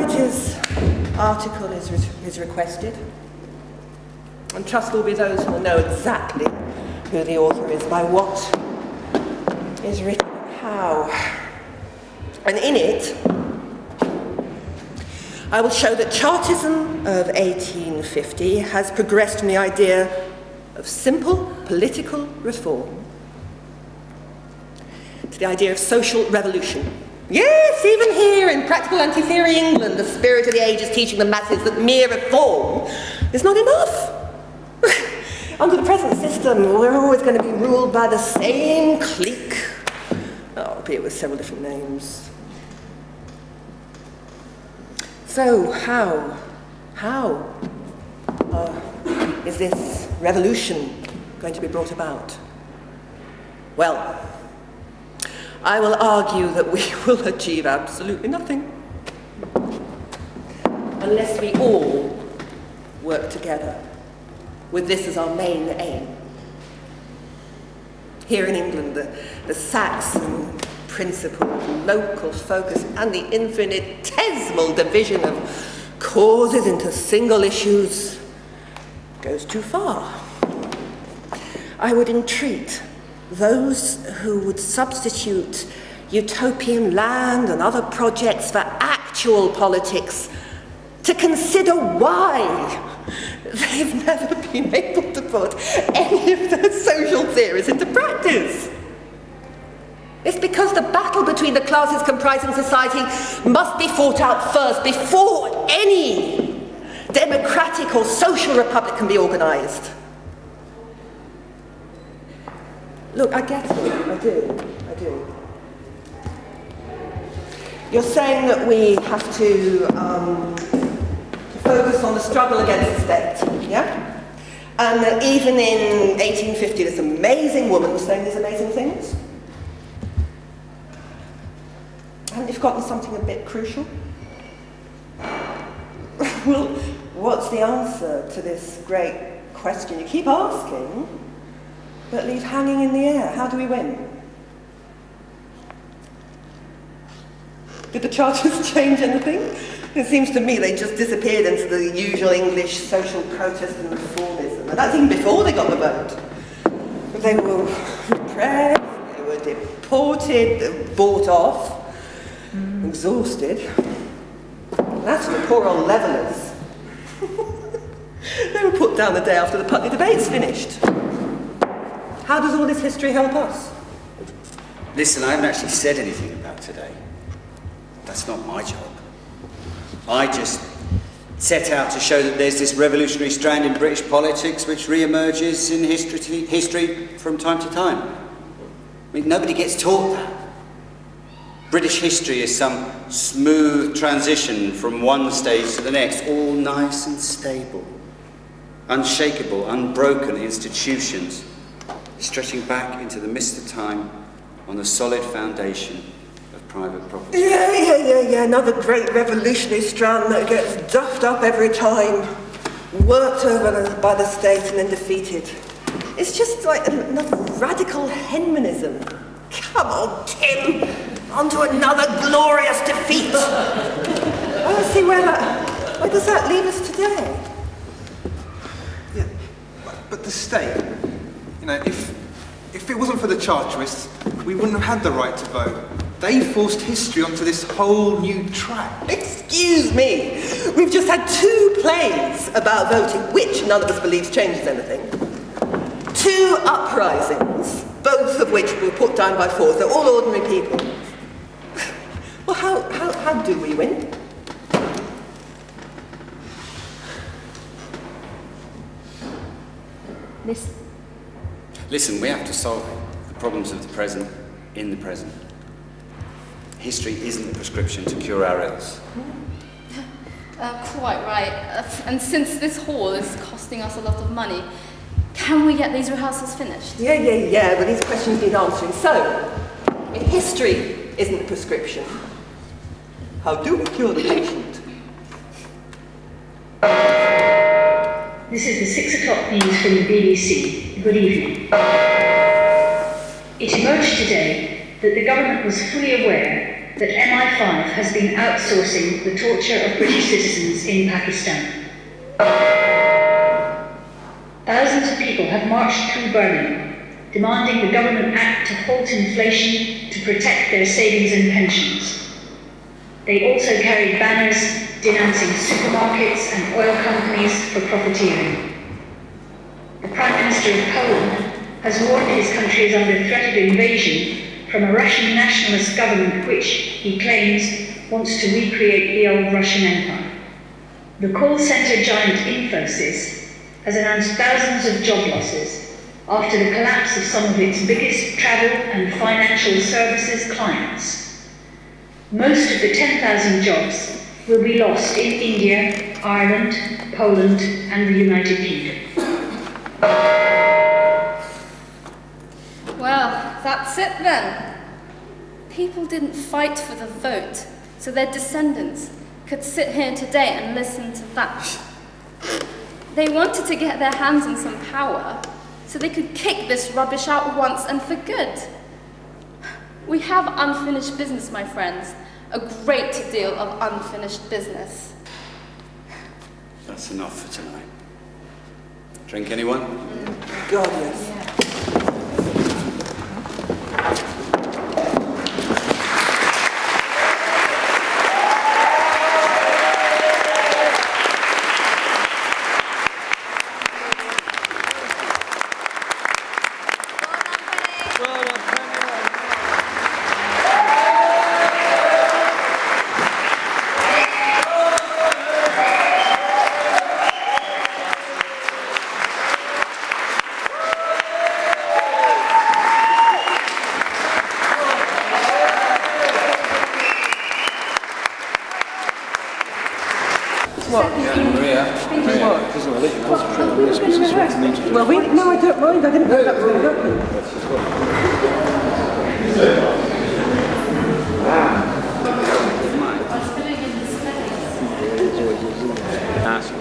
Claridge's article is requested, and trust will be those who will know exactly who the author is by what is written and how. And in it, I will show that Chartism of 1850 has progressed from the idea of simple political reform to the idea of social revolution. Yes, even here in practical anti-theory England, the spirit of the age is teaching the masses that mere reform is not enough. Under the present system, we're always going to be ruled by the same clique, albeit with several different names. So how is this revolution going to be brought about? Well, I will argue that we will achieve absolutely nothing unless we all work together with this as our main aim. Here in England, the Saxon principle of local focus and the infinitesimal division of causes into single issues goes too far. I would entreat those who would substitute utopian land and other projects for actual politics to consider why they've never been able to put any of their social theories into practice. It's because the battle between the classes comprising society must be fought out first before any democratic or social republic can be organised. Look, I get it, I do. You're saying that we have to focus on the struggle against the state, yeah? And that even in 1850, this amazing woman was saying these amazing things. Haven't you forgotten something a bit crucial? Well, what's the answer to this great question you keep asking, but leave hanging in the air? How do we win? Did the Charters change anything? It seems to me they just disappeared into the usual English social protest and reformism. And that's even before they got the vote. They were repressed, they were deported, bought off, exhausted. And that's for the poor old levellers. They were put down the day after the Putney debates finished. How does all this history help us? Listen, I haven't actually said anything about today. That's not my job. I just set out to show that there's this revolutionary strand in British politics which re-emerges in history from time to time. I mean, nobody gets taught that. British history is some smooth transition from one stage to the next, all nice and stable, unshakable, unbroken institutions, stretching back into the mist of time on the solid foundation of private property. Yeah. Another great revolutionary strand that gets duffed up every time, worked over by the state and then defeated. It's just like another radical Henmanism. Come on, Tim, onto another glorious defeat. I don't see where does that leave us today? Yeah, but the state, you know, if it wasn't for the Charterists, we wouldn't have had the right to vote. They forced history onto this whole new track. Excuse me, we've just had 2 plays about voting, which none of us believes changes anything. 2 uprisings, both of which were put down by force. They're all ordinary people. Well, how do we win? Listen, we have to solve the problems of the present in the present. History isn't a prescription to cure our ills. Quite right. And since this hall is costing us a lot of money, can we get these rehearsals finished? Yeah, but these questions need answering. So, if history isn't a prescription, how do we cure the patient? This is the 6 o'clock news from the BBC. Good evening. It emerged today that the government was fully aware that MI5 has been outsourcing the torture of British citizens in Pakistan. Thousands of people have marched through Birmingham, demanding the government act to halt inflation to protect their savings and pensions. They also carried banners denouncing supermarkets and oil companies for profiteering. The Prime Minister of Poland has warned his country is under threat of invasion from a Russian nationalist government which, he claims, wants to recreate the old Russian Empire. The call centre giant Infosys has announced thousands of job losses after the collapse of some of its biggest travel and financial services clients. Most of the 10,000 jobs will be lost in India, Ireland, Poland and the United Kingdom. Well, that's it then. People didn't fight for the vote, so their descendants could sit here today and listen to that. They wanted to get their hands on some power, so they could kick this rubbish out once and for good. We have unfinished business, my friends. A great deal of unfinished business. That's enough for tonight. Drink, anyone? God, yes. Well, no, I don't mind. I didn't know that was going to happen. Ask.